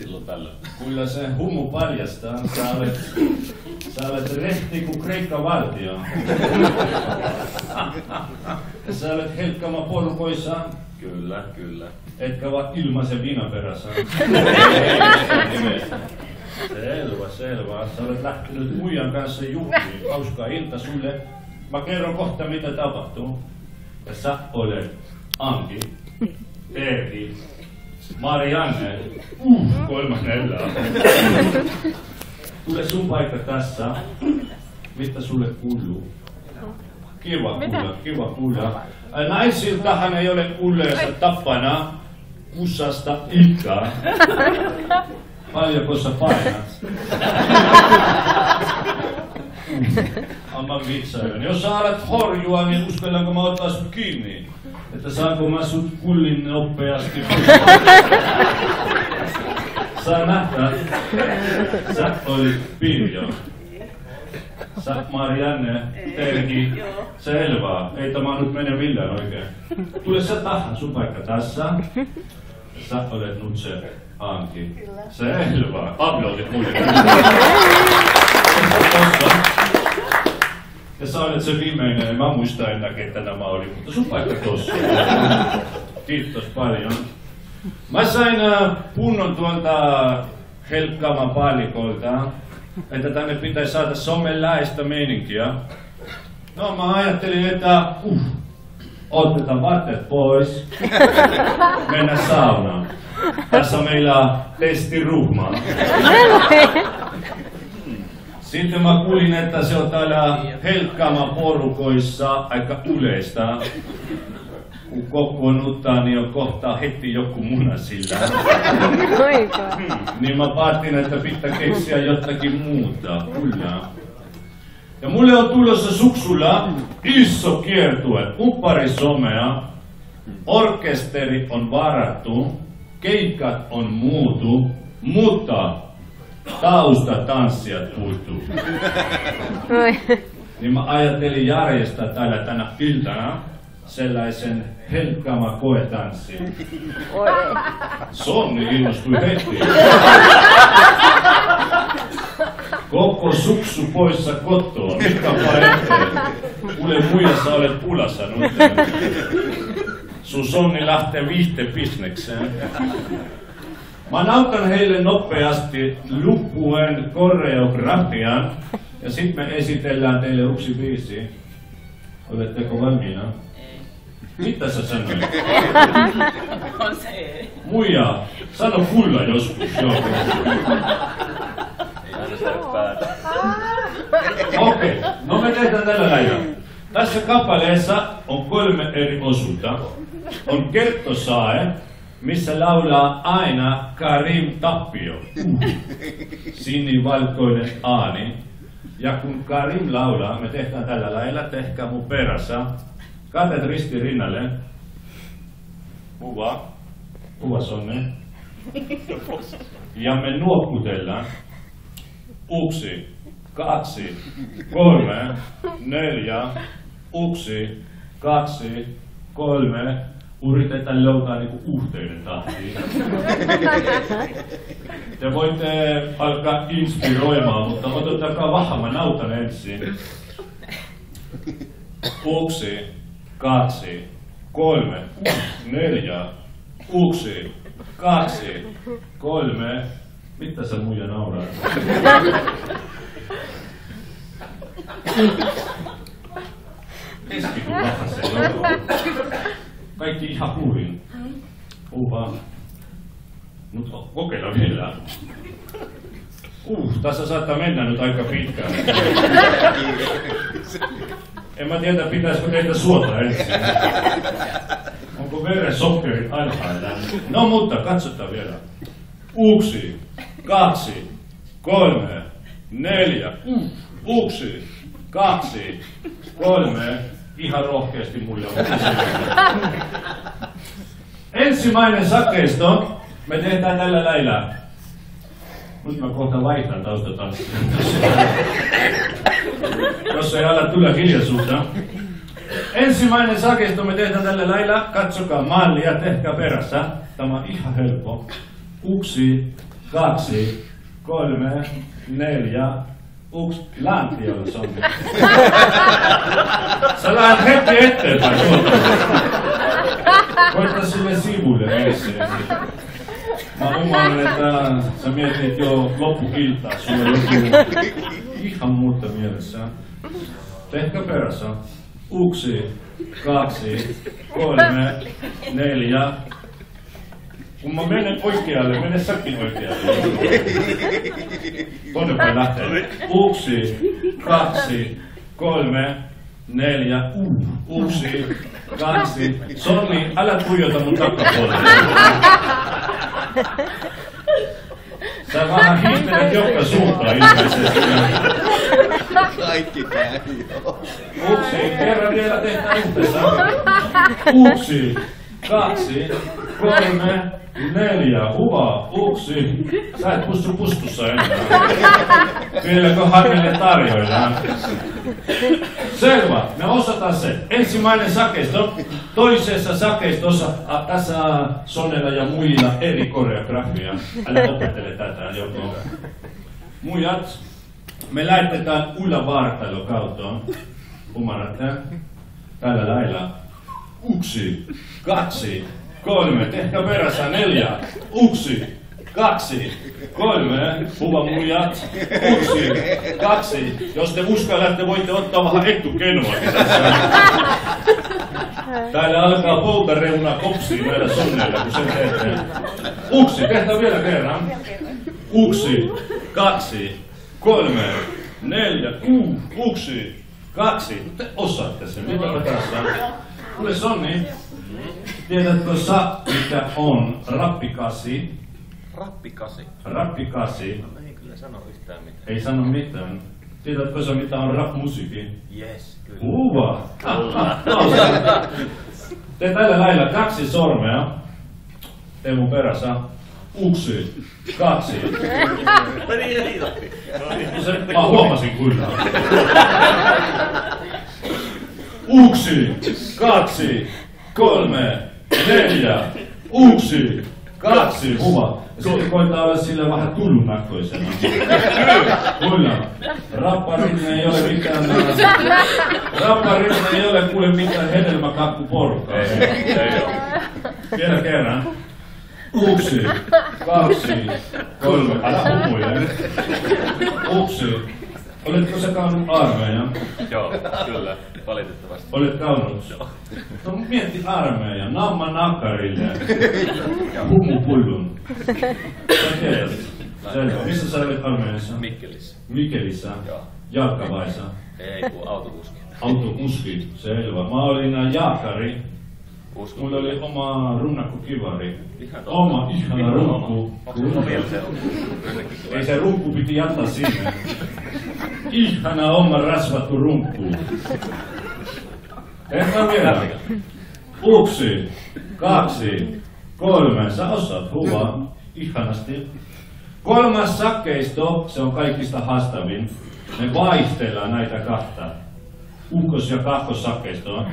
silloin tällöin. Kyllä se humu paljastaa. Sä olet rehti kuin Kreikka valtio. Ja sä olet Helkkama porukoissa. Kyllä, kyllä. Etkä vaan ilmaisen vinaperässä. Selvä. Sä olet lähtenyt muijan kanssa juhliin. Hauskaa ilta sulle. Mä kerron kohta mitä tapahtuu. Ja sä olet Anki, Erki, Marianne, kolmannella. Tule sun paikka tässä. Mitä sulle kuuluu? Kiva kuulla. Naisiltahan ei ole yleensä tapana kusasta iltaa. Paljonko sä painat? Amman vitsailen. Jos sä alat horjua, niin uskallanko mä ottaa sut kiinni? Että saanko mä sut kullin nopeasti? Sä nähdä. Sä olit Pirjo. Sä Marianne, Terki. Selvä. Ei tämä nyt mene millään oikein. Tule sä tähän, sun paikka tässä. Sä olet nyt se Anki. Selvä. Aplodit muille. Ja sä olet se viimeinen, mä muistan enää ketä nämä oli, mutta sun paikka tossa. Kiitos paljon. Mä sain punnon tuolta Helkkaman paalikolta, että tänne pitäisi saada somenläistä meininkiä. No mä ajattelin, että otetaan vaatteet pois, mennä saunaan. Tässä meillä testiruhma. Sitten mä kuulin, että se on täällä Helkkaman porukoissa aika yleistä. Kun kokoonnuttaa, niin on kohta heti joku muna sillä. Niin mä päätin, että pitää keksiä jotakin muuta. Kyllä. Ja mulle on tulossa syksyllä iso kiertue, ympäri somea. Orkesteri on varattu, keikat on muutu, mutta taustatanssijat puuttuu. Niin mä ajattelin järjestää täällä tänä iltana sellaisen Helkkama koetanssin. Sonni innostui heti. Koko suksu poissa kotoa, mitkä paetteen. Kuule muijassa olet pulassa nyt. Sun Sonni lähtee viihtebisnekseen. Mä nautan heille nopeasti lupuen koreografian ja sit me esitellään teille yksi biisi. Oletteko valmiina? Mitä sä sanoit? On se. Muija, sano kulla joskus. Okei, no me tehdään tällä lailla. Tässä kappaleessa on 3 eri osuutta. On kerttosae, missä laulaa aina Karim Tappio. Sinivalkoinen ääni. Ja kun Karim laulaa, me tehdään tällä lailla, tehkää mun perässä. Kädet risti rinnalle. Kuva Sonne. Ja me nuokkutellaan. 1, 2, 3, 4, 1, 2, 3. Yritetään löytää niinku yhteinen tahti. Te voitte alkaa inspiroimaan, mutta otettakaa vähän, mä nautan ensin. 1, 2, 3, 4, 1, 2, 3. Mitä sä muija nauraa? Keskity vähän se kaikki ihan huurin. Vaan. Nyt kokeilla vielä. Tässä saattaa mennä nyt aika pitkään. En mä tiedä, pitäisikö teitä suota ensin. Onko verensokerit alhaalla? No mutta, katsotaan vielä. 1, 2, 3, 4, 1, 2, 3. Ihan rohkeasti mulle. Ensimmäinen sakeisto me tehdään tällä lailla. Nyt mä kohta vaihtan taustatanssia. Jos ei ala tulla hiljaisuutta. Ensimmäinen sakeisto me tehdään tällä lailla. Katsokaa mallia, tehkää perässä. Tämä on ihan helppo. 1, 2, 3, 4, 1, lantiolla Sonni. Sä lähdet heti eteenpäin tuolta. Koita sille sivulle ensin. Mä umarin, että sä mietit jo loppuiltaa, sulla on joku ihan muuta mielessä. Tehkää perässä. 1, 2, 3, 4. Kun mä menen oikealle, mene säkin oikealle. Tonne päin lähtee. 1, 2, 3, 4, 1, 2. Sonni, älä tuijota mun takapuolelle. Sä vähän hiihtelet joka suuntaan ilmeisesti. Kaikki käy joo. 1, kerran vielä tehdään yhdessä. 1, 2, 3, 4, hyvä, 1. Sä et pysty pustussa enää. Vieläkö hänelle tarjoillaan? Selvä, me osataan se. Ensimmäinen sakeisto. Toisessa sakeistossa tässä Sonnella ja muilla eri koreografia. Älä opettele tätä joko. Muijat, me lähetetään ylävartalo kautta. Ymmärrätte? Tällä lailla. 1, 2, 3, tehkää perässä 4, 1, 2, 3, hyvä muijat, 1, 2, jos te uskallatte, voitte ottaa vähän etukenoa tässä. Täällä alkaa poutareuna kopsia meillä Sonnella, kun sen teette. 1, tehdään vielä kerran. 1, 2, 3, 4, 1, 2, te osaatte sen, mitä tässä on? Kuule Sonni, tiedätkö sä, mikä on rappikasi? Rappikasi. Rappikasi. No ei kyllä sano yhtään mitään. Ei sano mitään. Tiedätkö sä, mitä on rap-musiikki? Yes, kyllä. Hyvä. Tee tällä lailla 2 sormea. Tee mun perässä. 1, 2. Mä huomasin kyllä. 1, 2, 3, 4, 1, 2, hyvä. Ja sitten koittaa olla sille vähän tullunakkoisena. Kyllä. Rapparin ei ole mitään... Rapparin ei ole kuule mitään hedelmäkakkuporukkaa. Ei ole. Vielä kerran. 1, 2, 3, älä humuile. 1. Oletko sä käynyt armeijan? Joo, kyllä, valitettavasti. Olet käynyt? Joo. No mietti armeijan, namma nakkarille ja humupullun. Sä tiedät. Selvä. Missä sä olet armeijassa? Mikkelissä. Mikkelissä? Joo. Jalkavaissa? Ei, kun autokuski. Autokuski, selvä. Mä olin jaakkari. Mulla oli oma runnakkokivari. Oma ihana runkku. Ei se runkku piti jättää sinne. Ihana oma rasvattu runkku. Tehdään vielä. 1, 2, 3. Sä osaat hyvä. Ihanasti. 3. sakeisto, se on kaikista haastavin. Me vaistellaan näitä kahta. Ukkos- ja kakkossakeistoa.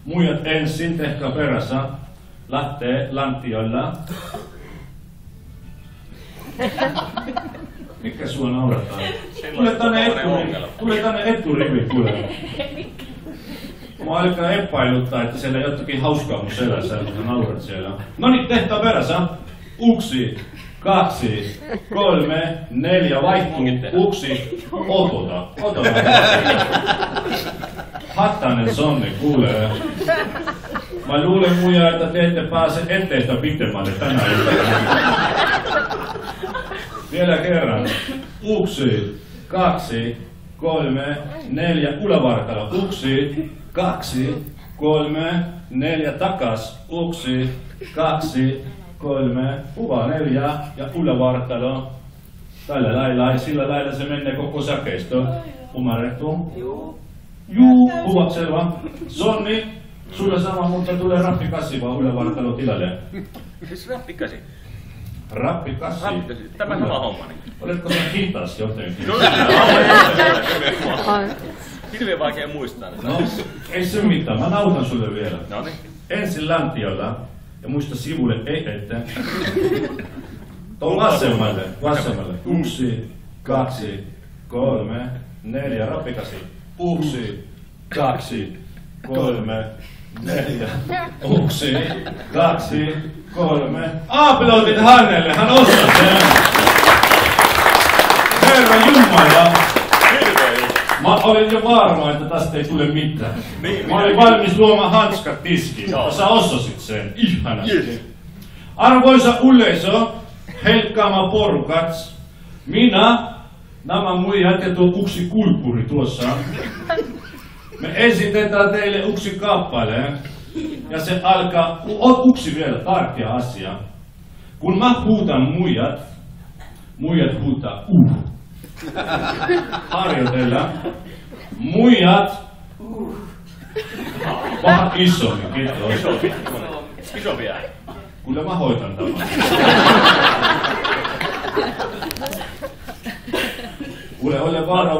Muijat ensin, tehkää perässä. Lähtee lantioilla. Mikä sua naurattaa? Tule tänne eturivi, kuule. Mä alkaa epäiluttaa, että siellä jotakin hauskaa mun selässä, kun sä naurat siellä. Noniin, tehkää perässä. 1, 2, 3, 4, vaihtuu. 1, otota. Hattainen Sonni, kuulee. Mä luulen muija, että te ette pääse etteistä pitemmälle tänään iltana. Vielä kerran. 1, 2, 3, 4, ylävartalo. 1, 2, 3, 4, takas. 1, 2, 3, hyvä 4 ja ylävartalo. Tällä lailla, sillä lailla se menee koko sakeisto. Ymmärrettu? Juu, hyvä, selvä. Sonni, sulla sama, mutta tulee rappikassi vaan ylävartalo tilalle. Siis rappikasi? Rappikassi? Tämä sama homma. Oletko sä hitas jotenkin? Hirveän vaikea muistaa. No, ei se mitään. Mä nautan sulle vielä. Noniin. Ensin lantiolla ja muista sivulle ei eteen. Tuon vasemmalle. 1, 2, 3, 4. Rapikasi. 1, 2, 3, 4. 1, 2, 3. Aplodit Hannelle, hän osasi sen. Herra Jumala. Mä olin jo varma, että tästä ei tule mitään. Mä olin valmis luomaan hanskat tiskiin, mutta sä osasit sen ihanasti. Arvoisa yleisö, Helkkaama porukat, minä, nämä muijat ja tuo yksi kulkuri tuossa, me esitetään teille yksi kappale, ja se alkaa, yksi vielä tärkeä asia. Kun mä huutan muijat huutaa harjoitella. Muijat. Vähän isommin, kiitos. Isompi ääni. Kyllä mä hoitan tämän. Kuule, ole varo.